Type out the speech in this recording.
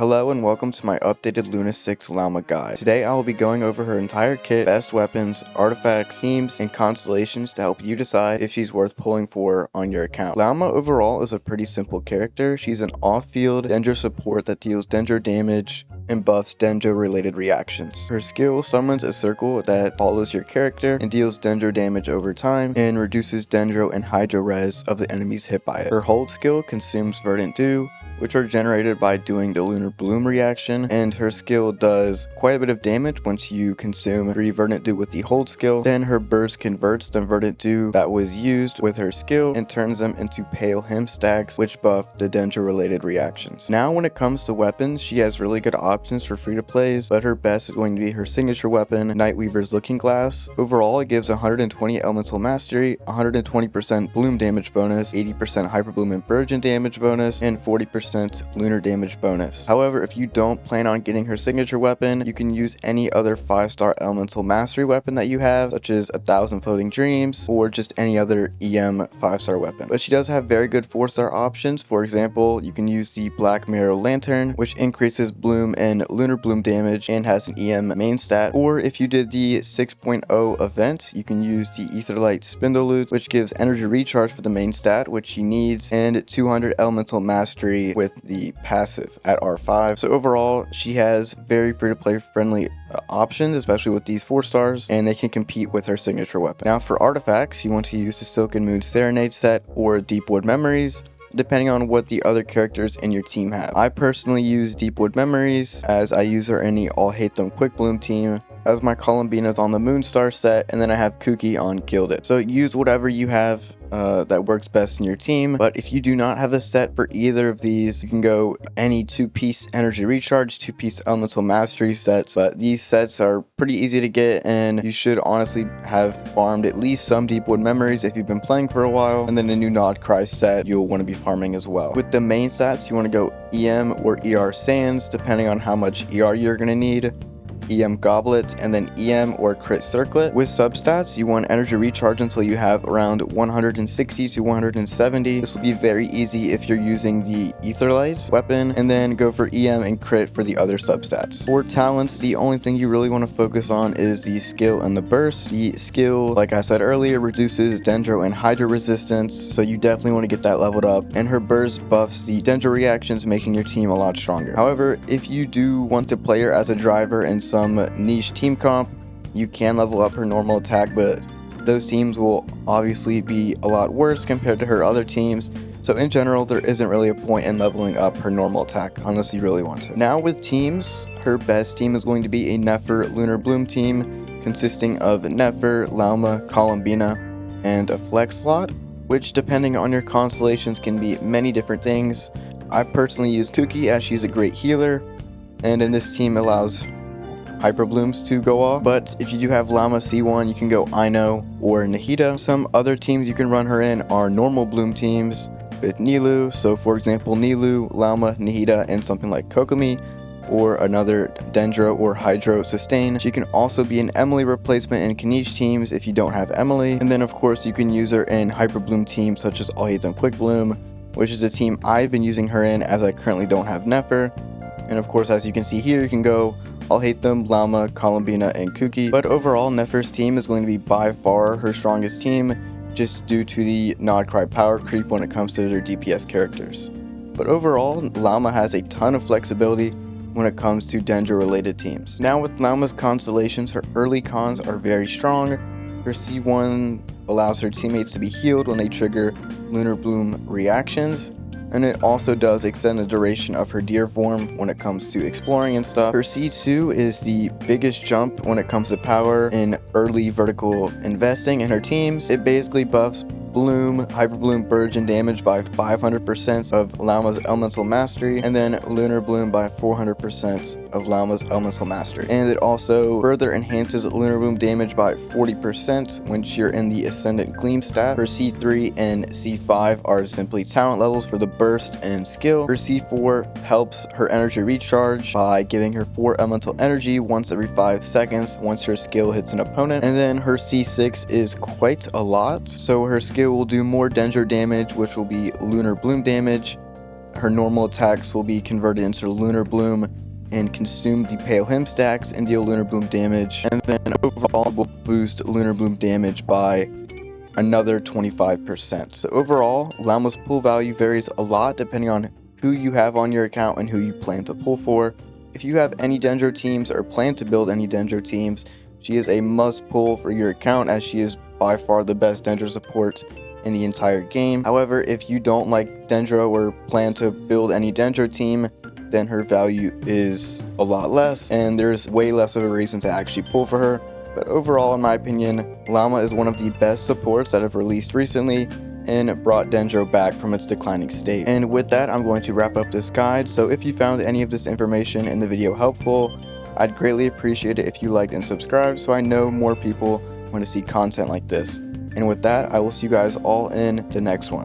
Hello and welcome to my updated Luna 6 Lauma guide. Today I will be going over her entire kit, best weapons, artifacts, themes, and constellations to help you decide if she's worth pulling for on your account. Lauma overall is a pretty simple character. She's an off-field Dendro support that deals Dendro damage and buffs Dendro related reactions. Her skill summons a circle that follows your character and deals Dendro damage over time and reduces Dendro and Hydro res of the enemies hit by it. Her hold skill consumes Verdant Dew, which are generated by doing the Lunar Bloom reaction, and her skill does quite a bit of damage once you consume 3 Verdant Dew with the hold skill. Then her burst converts the Verdant Dew that was used with her skill and turns them into Pale Him stacks, which buff the Dendro related reactions. Now when it comes to weapons, she has really good options for free to plays, but her best is going to be her signature weapon, Nightweaver's Looking Glass. Overall, it gives 120 elemental mastery, 120% bloom damage bonus, 80% hyper bloom and burgeon damage bonus, and 40% lunar damage bonus. However, if you don't plan on getting her signature weapon, you can use any other 5-star elemental mastery weapon that you have, such as 1,000 Floating Dreams, or just any other EM 5-star weapon. But she does have very good 4-star options. For example, you can use the Black Mirror Lantern, which increases bloom and lunar bloom damage and has an EM main stat. Or if you did the 6.0 event, you can use the Aetherlight Spindle Loot, which gives energy recharge for the main stat, which she needs, and 200 elemental mastery with the passive at R5. So overall, she has very free-to-play friendly options, especially with these 4 stars, and they can compete with her signature weapon. Now for artifacts, you want to use the Silken Moon Serenade set or Deepwood Memories, depending on what the other characters in your team have. I personally use Deepwood Memories as I use her in the All Hate Them Quick Bloom team, as my Columbina's on the Moonstar set, and then I have Kooky on Gilded. So use whatever you have that works best in your team. But if you do not have a set for either of these, you can go any 2-piece energy recharge, 2-piece elemental mastery sets. But these sets are pretty easy to get, and you should honestly have farmed at least some Deepwood Memories if you've been playing for a while. And then a new Nodcry set you'll want to be farming as well. With the main stats, you want to go EM or ER Sands, depending on how much ER you're going to need. EM Goblet, and then EM or Crit Circlet. With substats, you want energy recharge until you have around 160 to 170. This will be very easy if you're using the Aetherlight weapon, and then go for EM and Crit for the other substats. For talents, the only thing you really want to focus on is the skill and the burst. The skill, like I said earlier, reduces Dendro and Hydro resistance, so you definitely want to get that leveled up, and her burst buffs the Dendro reactions, making your team a lot stronger. However, if you do want to play her as a driver in some niche team comp, you can level up her normal attack, but those teams will obviously be a lot worse compared to her other teams. So in general, there isn't really a point in leveling up her normal attack unless you really want to. Now with teams, her best team is going to be a Nefer Lunar Bloom team consisting of Nefer, Lauma, Columbina, and a flex slot, which depending on your constellations can be many different things. I personally use Kooky as she's a great healer, and in this team allows Hyper Blooms to go off. But if you do have Lauma C1, you can go Ino or Nahida. Some other teams you can run her in are normal Bloom teams with Nilu. So for example, Nilu, Lauma, Nahida, and something like Kokomi, or another Dendro or Hydro Sustain. She can also be an Emily replacement in Kaniche teams if you don't have Emily. And then of course you can use her in Hyper Bloom teams such as All Hate Them Quick Bloom, which is a team I've been using her in as I currently don't have Nefer. And of course, as you can see here, you can go All Hate Them, Lauma, Columbina, and Kooky. But overall, Nefer's team is going to be by far her strongest team, just due to the Nodcry power creep when it comes to their DPS characters. But overall, Lauma has a ton of flexibility when it comes to Dendro related teams. Now with Lauma's constellations, her early cons are very strong. Her C1 allows her teammates to be healed when they trigger Lunar Bloom reactions, and it also does extend the duration of her deer form when it comes to exploring and stuff. Her C2 is the biggest jump when it comes to power in early vertical investing in her teams. It basically buffs Bloom, Hyper Bloom, Burgeon damage by 500% of Lauma's Elemental Mastery, and then Lunar Bloom by 400% of Lauma's Elemental Mastery. And it also further enhances Lunar Bloom damage by 40% when you're in the Ascendant Gleam stat. Her C3 and C5 are simply talent levels for the burst and skill. Her C4 helps her energy recharge by giving her 4 elemental energy once every 5 seconds once her skill hits an opponent. And then her C6 is quite a lot, so her skill will do more Dendro damage, which will be Lunar Bloom damage, her normal attacks will be converted into Lunar Bloom and consume the Pale Him stacks and deal Lunar Bloom damage, and then overall will boost Lunar Bloom damage by another 25%. So overall, Lauma's pull value varies a lot depending on who you have on your account and who you plan to pull for. If you have any Dendro teams or plan to build any Dendro teams, she is a must pull for your account, as she is by far the best Dendro support in the entire game. However, if you don't like Dendro or plan to build any Dendro team, then her value is a lot less, and there's way less of a reason to actually pull for her. But overall, in my opinion, Lauma is one of the best supports that have released recently and brought Dendro back from its declining state. And with that, I'm going to wrap up this guide. So if you found any of this information in the video helpful, I'd greatly appreciate it if you liked and subscribed, so I know more people want to see content like this. And with that, I will see you guys all in the next one.